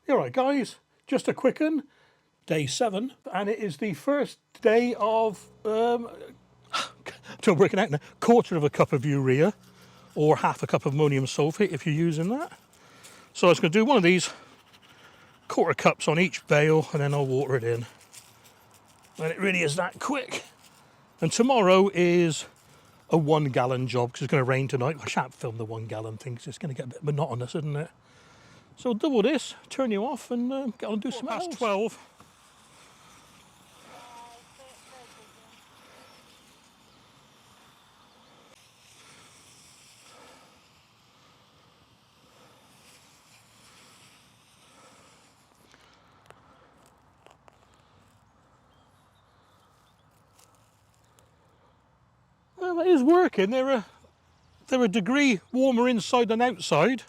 All right, guys, just a quick one. Day 7, and it is the first day of, still working out now, quarter of a cup of urea, or half a cup of ammonium sulfate if you're using that. So I was going to do one of these, quarter cups on each bale, and then I'll water it in. And it really is that quick. And tomorrow is a 1 gallon job, because it's going to rain tonight. I shan't film the 1 gallon thing, because it's going to get a bit monotonous, isn't it? So double this, turn you off, and get on and do something else. Past 12. Well, it is working. They're a degree warmer inside than outside,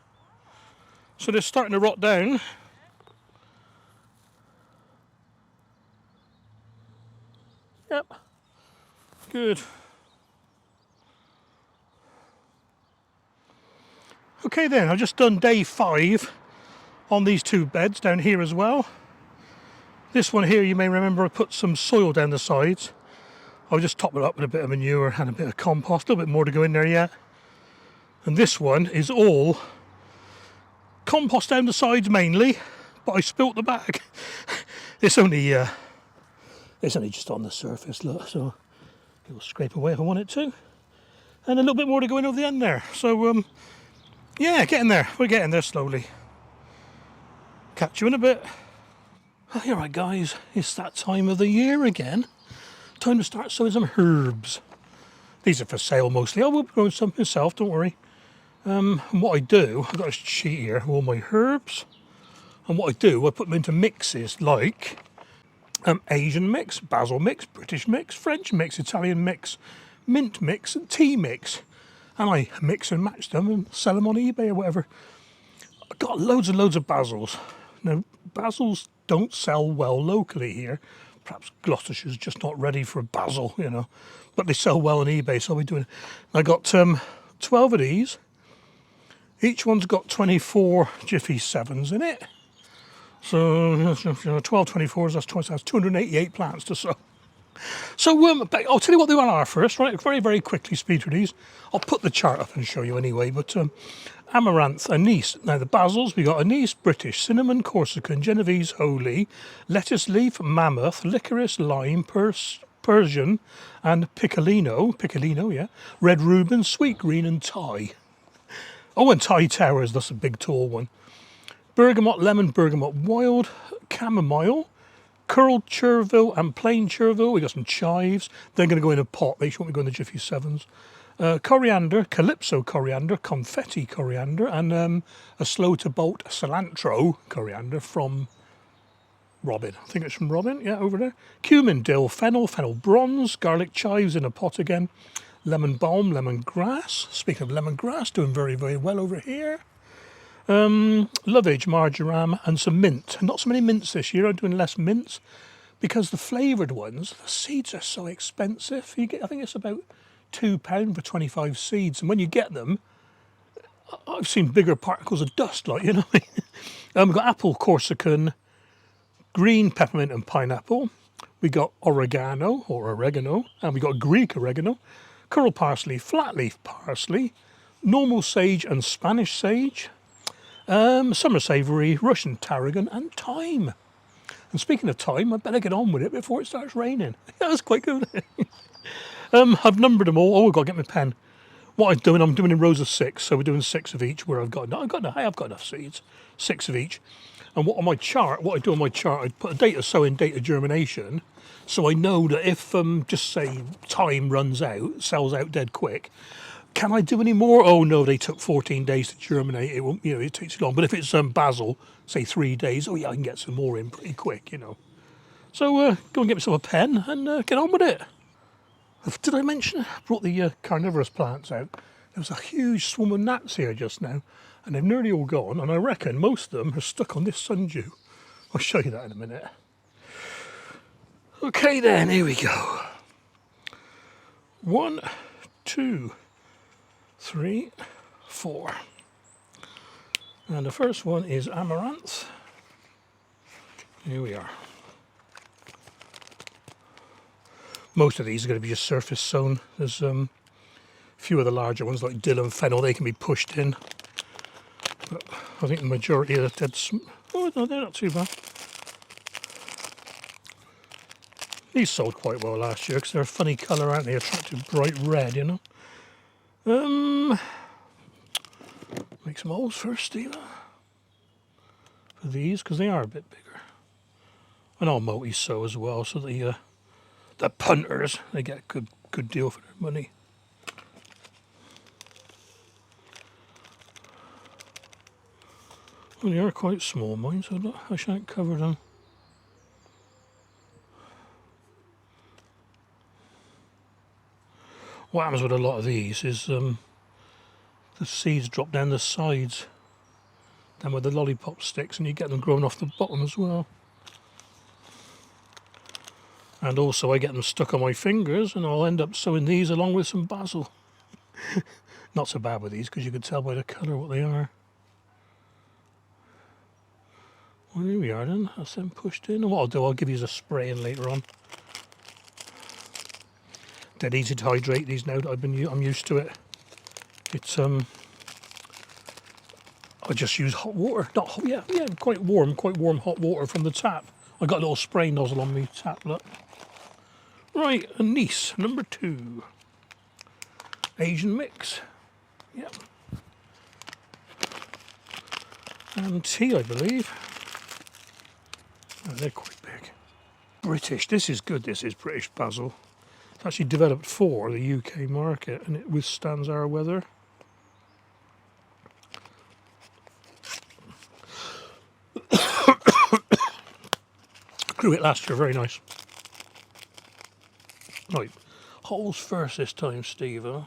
so they're starting to rot down. Yep, good. Okay then, I've just done day 5 on these 2 beds down here as well. This one here, you may remember I put some soil down the sides. I'll just top it up with a bit of manure and a bit of compost, a little bit more to go in there yet. And this one is all compost down the sides mainly, but I spilt the bag. It's only just on the surface, look, so it will scrape away if I want it to. And a little bit more to go in over the end there. So yeah, getting there. We're getting there slowly. Catch you in a bit. All right, guys, it's that time of the year again. Time to start sowing some herbs. These are for sale mostly. I will be growing some myself, don't worry. And what I do, I've got a sheet here of all my herbs. And what I do, I put them into mixes like Asian mix, basil mix, British mix, French mix, Italian mix, mint mix, and tea mix. And I mix and match them and sell them on eBay or whatever. I've got loads and loads of basils. Now, basils don't sell well locally here. Perhaps Gloucestershire's just not ready for basil, you know. But they sell well on eBay, so I'll be doing it. I got 12 of these. Each one's got 24 Jiffy 7s in it. So 12 24s, that's 288 plants to sow. So I'll tell you what they are first, right? Very, very quickly speed through these. I'll put the chart up and show you anyway, but amaranth, anise. Now the basils, we got anise, British, cinnamon, Corsican, Genovese, holy, lettuce leaf, mammoth, licorice, lime, Persian, and piccolino, yeah, red Reuben, sweet green, and Thai. Oh, and Thai towers, that's a big tall one. Bergamot, lemon, bergamot, wild, chamomile, curled chervil and plain chervil. We got some chives. They're going to go in a pot. They shouldn't go in the Jiffy 7s. Coriander, calypso coriander, confetti coriander, and a slow to bolt cilantro coriander from Robin. I think it's from Robin, yeah, over there. Cumin, dill, fennel, fennel bronze, garlic chives in a pot again. Lemon balm, lemongrass. Speaking of lemongrass, doing very, very well over here. Lovage, marjoram, and some mint. Not so many mints this year. I'm doing less mints because the flavoured ones, the seeds are so expensive. You get, I think it's about £2 for 25 seeds, and when you get them, I've seen bigger particles of dust, like, you know. We've got apple, Corsican, green peppermint and pineapple. We got oregano, and we got Greek oregano, curl parsley, flat leaf parsley, normal sage and Spanish sage. Summer savoury, Russian tarragon, and thyme. And speaking of thyme, I better get on with it before it starts raining. That's quite good. I've numbered them all. Oh, I've got to get my pen. What I'm doing in rows of 6, so we're doing 6 of each. Where I have got enough seeds, 6 of each. And what I do on my chart, I put a date of sowing, date of germination, so I know that if just say time runs out, sells out dead quick. Can I do any more? Oh no, they took 14 days to germinate. It won't, you know, it takes too long. But if it's basil, say 3 days, oh yeah, I can get some more in pretty quick, you know. So go and get myself a pen and get on with it. Did I mention I brought the carnivorous plants out? There was a huge swarm of gnats here just now, and they've nearly all gone. And I reckon most of them are stuck on this sundew. I'll show you that in a minute. Okay then, here we go. 1, 2, 3, 4. And the first one is amaranth. Here we are. Most of these are going to be just surface sown. There's a few of the larger ones like dill and fennel, they can be pushed in. But I think the majority of the dead... Oh no, they're not too bad. These sold quite well last year because they're a funny colour, aren't they? Attractive bright red, you know. Make some holes first, Steve. For these, because they are a bit bigger. And I'll multi-sow as well, so the punters, they get a good deal for their money. Well, they are quite small, mine, so I shan't cover them. What happens with a lot of these is the seeds drop down the sides, down where the lollipop sticks, and you get them growing off the bottom as well. And also I get them stuck on my fingers, and I'll end up sowing these along with some basil. Not so bad with these, because you can tell by the colour what they are. Well, here we are then, that's them pushed in. And what I'll do, I'll give you a spray in later on. Dead easy to hydrate these now that I'm used to it. It's I just use hot water, not hot, yeah, quite warm hot water from the tap. I got a little spray nozzle on me tap, look. Right, anise number 2, Asian mix, yep. And tea, I believe. Oh, they're quite big. British, this is good. This is British basil. It's actually developed for the UK market, and it withstands our weather. Grew it last year, very nice. Right, holes first this time, Steve, huh?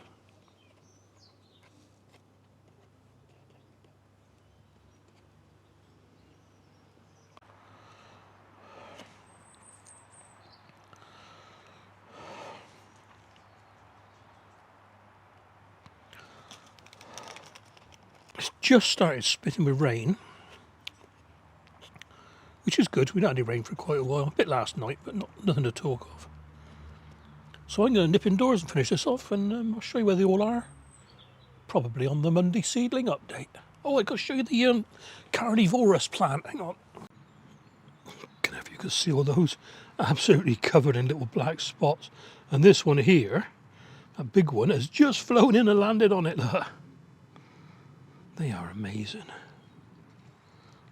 It's just started spitting with rain, which is good. We don't have any rain for quite a while. A bit last night, but nothing to talk of. So I'm going to nip indoors and finish this off, and I'll show you where they all are. Probably on the Monday seedling update. Oh, I got to show you the carnivorous plant. Hang on. I don't know if you can see all those. Absolutely covered in little black spots. And this one here, a big one, has just flown in and landed on it. Look. They are amazing.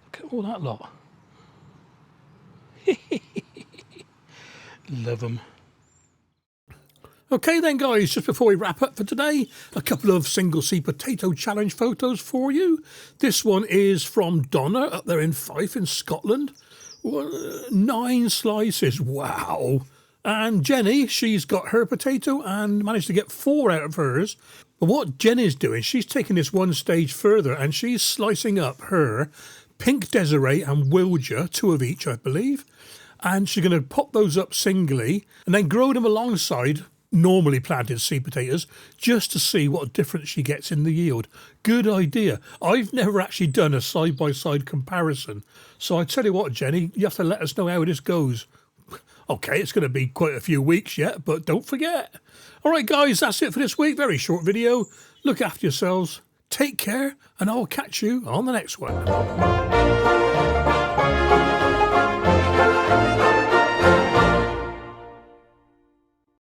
Look at all that lot. Love them. Okay then guys, just before we wrap up for today, a couple of single seed potato challenge photos for you. This one is from Donna up there in Fife in Scotland. 9 slices, wow. And Jenny, she's got her potato and managed to get 4 out of hers. But what Jenny's doing, she's taking this one stage further and she's slicing up her pink Desiree and Wilger, 2 of each I believe. And she's going to pop those up singly and then grow them alongside normally planted seed potatoes just to see what difference she gets in the yield. Good idea. I've never actually done a side-by-side comparison. So I tell you what, Jenny, you have to let us know how this goes. Okay, it's going to be quite a few weeks yet, but don't forget. All right, guys, that's it for this week. Very short video. Look after yourselves. Take care, and I'll catch you on the next one.